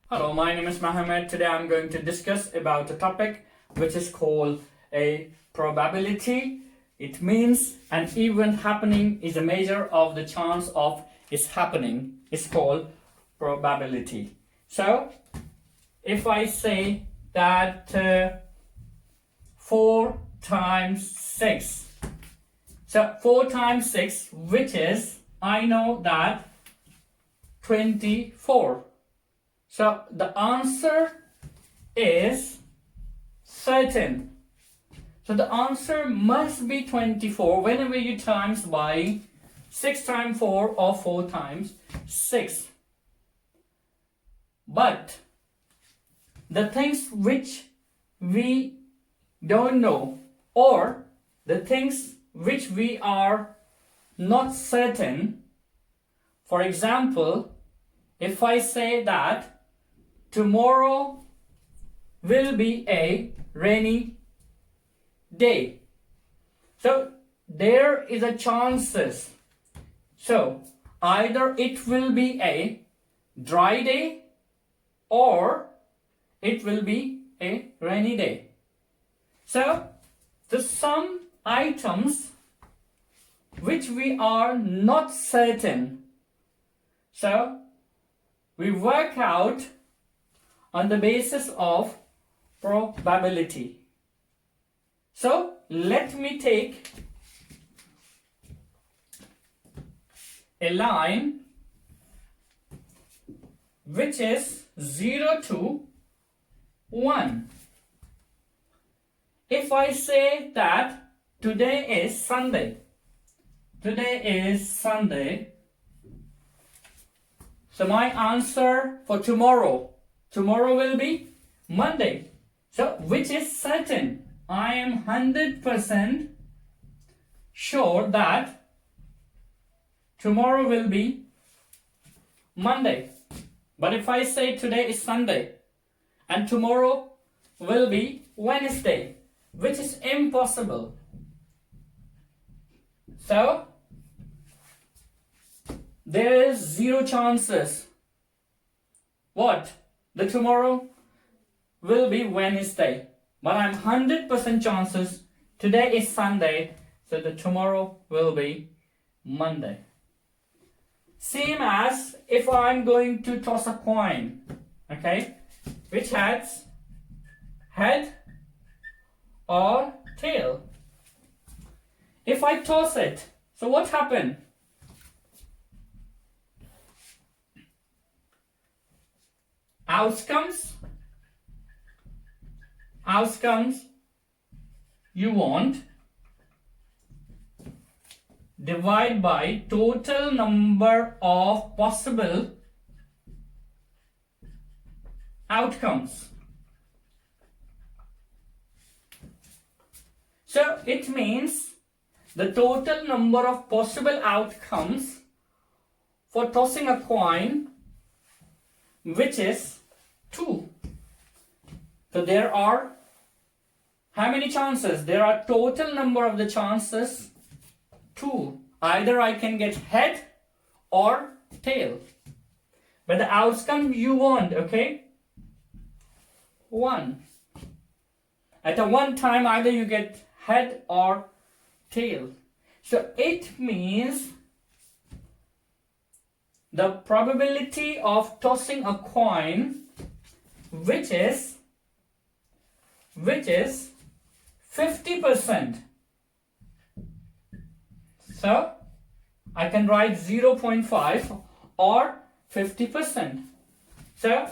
Hello, my name is Mohammed. Today I'm going to discuss about a topic which is called a probability. It means an event happening is a measure of the chance of its happening. It's called probability. So, if I say that 4 times 6. So, 4 times 6, which is, I know that 24. So the answer is certain. So the answer must be 24 whenever you times by 6 times 4 or 4 times 6. But the things which we don't know, or the things which we are not certain, for example, if I say that tomorrow will be a rainy day. So there is a chances. So either it will be a dry day or it will be a rainy day. So the some items which we are not certain. So we work out on the basis of probability. So let me take a line which is 0 to 1. If I say that today is Sunday, so my answer for tomorrow will be Monday. So which is certain? I am 100% sure that tomorrow will be Monday. But if I say today is Sunday and tomorrow will be Wednesday, which is impossible. So there is 0 chances. What? The tomorrow will be Wednesday. But I'm 100% chances today is Sunday, so the tomorrow will be Monday. Same as if I'm going to toss a coin, okay? Which has head or tail. If I toss it, so what happened? Outcomes you want divide by total number of possible outcomes. So it means the total number of possible outcomes for tossing a coin, which is 2. So there are how many chances? There are total number of the chances 2. Either I can get head or tail. But the outcome you want, okay? 1. At a one time, either you get head or tail. So it means the probability of tossing a coin, which is 50%. So I can write 0.5 or 50%. So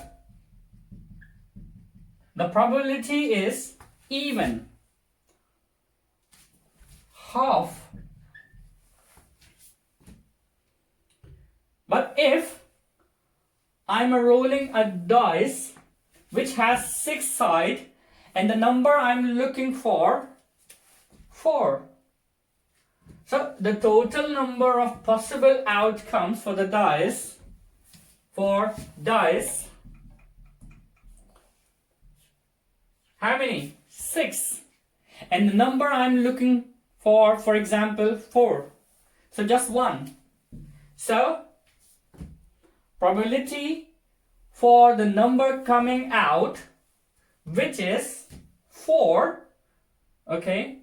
the probability is even, half. But if I'm rolling a dice which has 6 sides and the number I'm looking for 4. So the total number of possible outcomes for the dice, how many? 6. And the number I'm looking for example, 4. So just 1. So probability for the number coming out, which is 4, okay,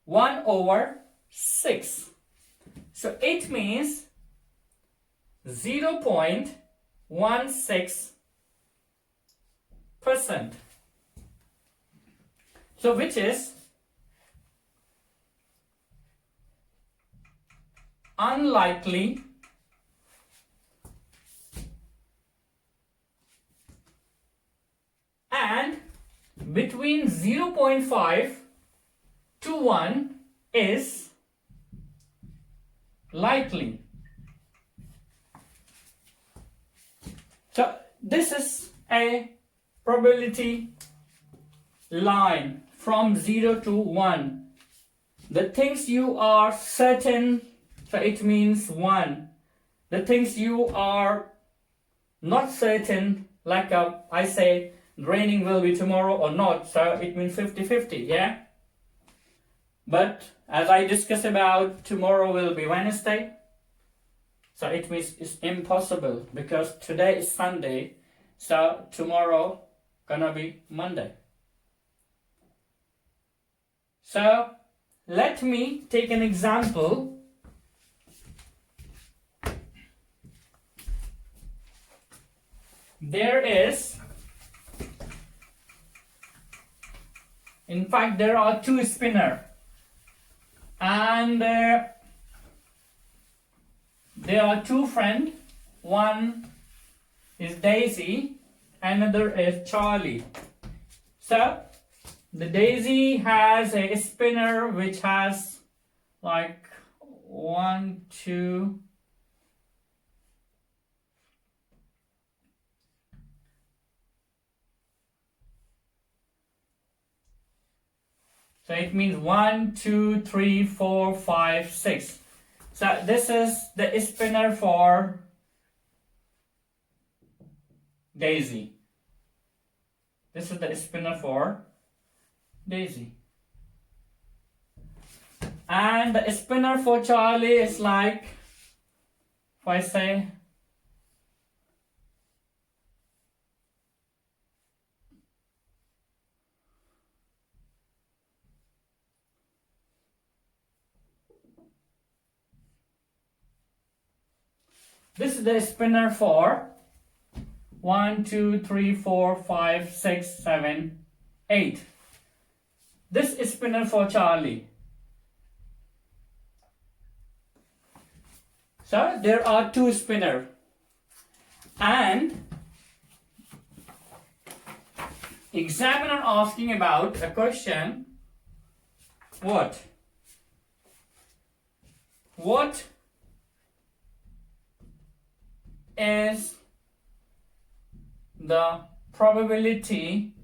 1/6. So it means 0.16%. So which is unlikely and between 0.5 to 1 is likely. So this is a probability line from 0 to 1. The things you are certain, so it means 1. The things you are not certain, like I say, raining will be tomorrow or not, so it means 50-50, yeah? But as I discussed about, tomorrow will be Wednesday, so it means it's impossible because today is Sunday, so tomorrow gonna be Monday. So let me take an example. There is, in fact, there are two spinners, and there are two friends. One is Daisy, another is Charlie. So the Daisy has a spinner which has like 1, 2, so it means 1, 2, 3, 4, 5, 6. So this is the spinner for Daisy. This is the spinner for Daisy. And the spinner for Charlie is like, if I say, this is the spinner for 1, 2, 3, 4, 5, 6, 7, 8. This is spinner for Charlie. So there are two spinners, and examiner asking about a question. What is the probability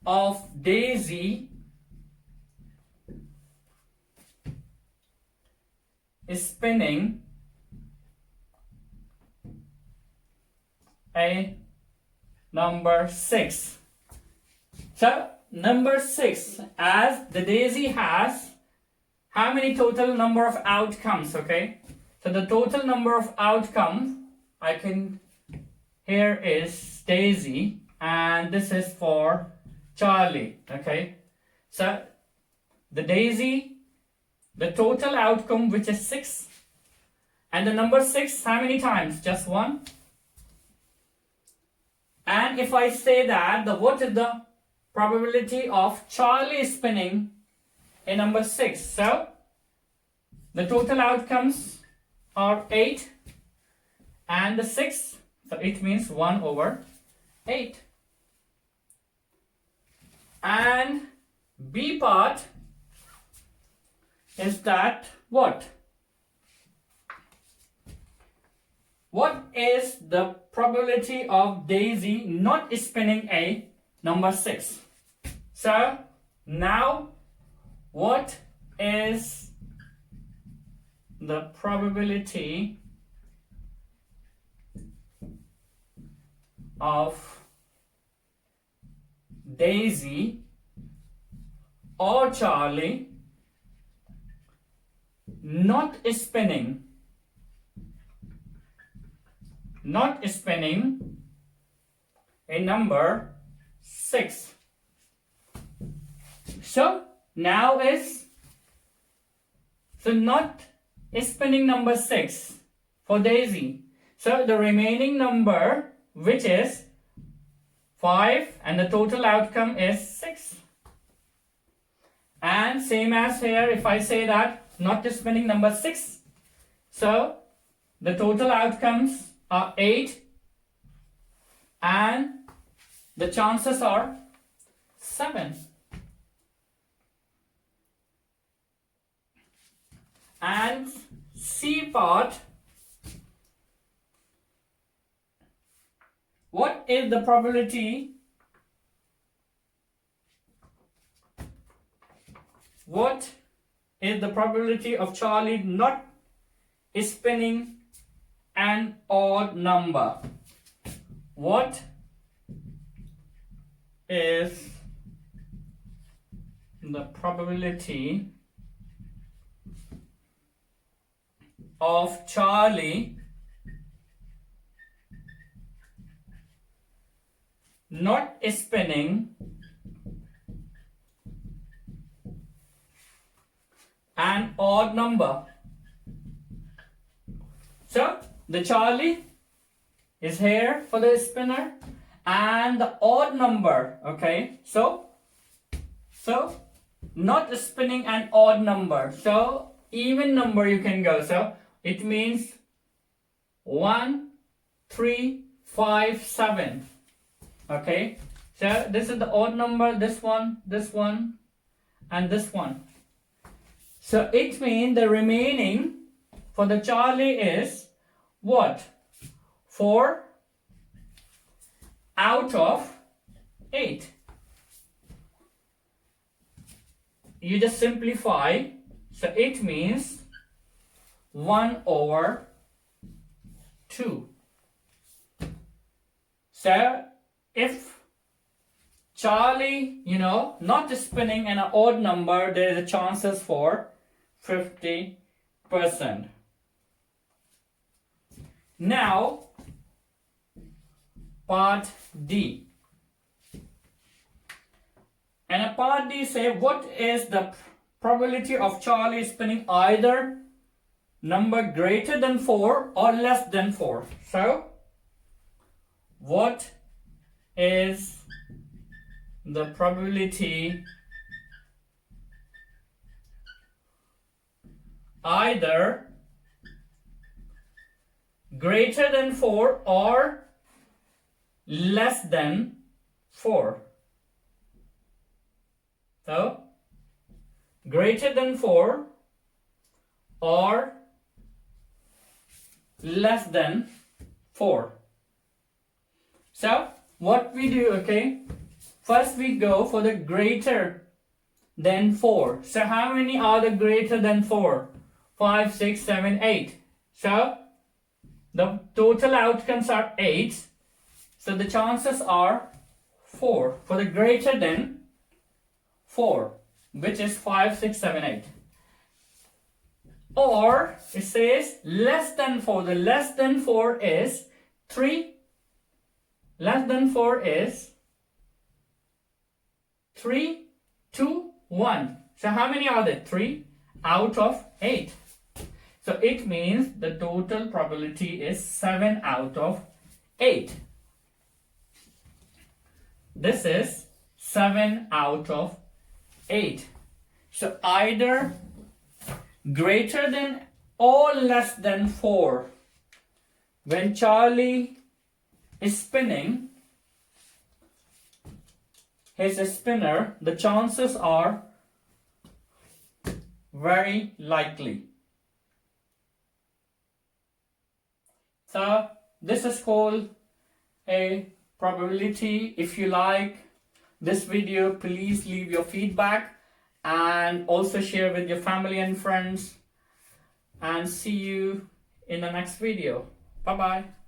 of Daisy spinning a number 6? So number 6, as the Daisy has how many total number of outcomes, okay? So the total number of outcomes I can, here is Daisy, and this is for Charlie, okay? So the Daisy, the total outcome, which is 6, and the number 6, how many times? Just 1. And if I say that, what is the probability of Charlie spinning a number 6? So the total outcomes are 8 and the 6, so it means 1/8. And B part is that what is the probability of Daisy not spinning a number 6? So now what is the probability of Daisy or Charlie not spinning a number 6. So now is not spinning number 6 for Daisy. So the remaining number, which is 5, and the total outcome is 6. And same as here, if I say that not spinning number 6, so the total outcomes are 8 and the chances are 7. And C part, what is the probability? What is the probability of Charlie not spinning an odd number? What is the probability of Charlie not spinning an odd number? So the Charlie is here for the spinner and the odd number, okay, so not spinning an odd number, so even number you can go, so it means 1, 3, 5, 7. Okay, so this is the odd number, this one, and this one. So it means the remaining for the Charlie is what? 4 out of 8. You just simplify, so it means 1 over 2. So if Charlie, not spinning an odd number, there is a chances for 50%. Now, part D. And a part D say, what is the probability of Charlie spinning either number greater than 4 or less than 4? So, what is the probability either greater than 4 or less than 4? So, greater than 4 or less than 4. So, what we do, okay, first we go for the greater than 4. So, how many are the greater than 4? 5, 6, 7, 8. So, the total outcomes are 8. So, the chances are 4 for the greater than 4, which is 5, 6, 7, 8. Or it says less than 4. The less than 4 is 3. Less than 4 is 3, 2, 1. So how many are there? 3 out of 8. So it means the total probability is 7 out of 8. This is 7 out of 8. So either greater than or less than 4. When Charlie is spinning his spinner, the chances are very likely. So this is called a probability. If you like this video, please leave your feedback and also share with your family and friends, and see you in the next video. Bye bye.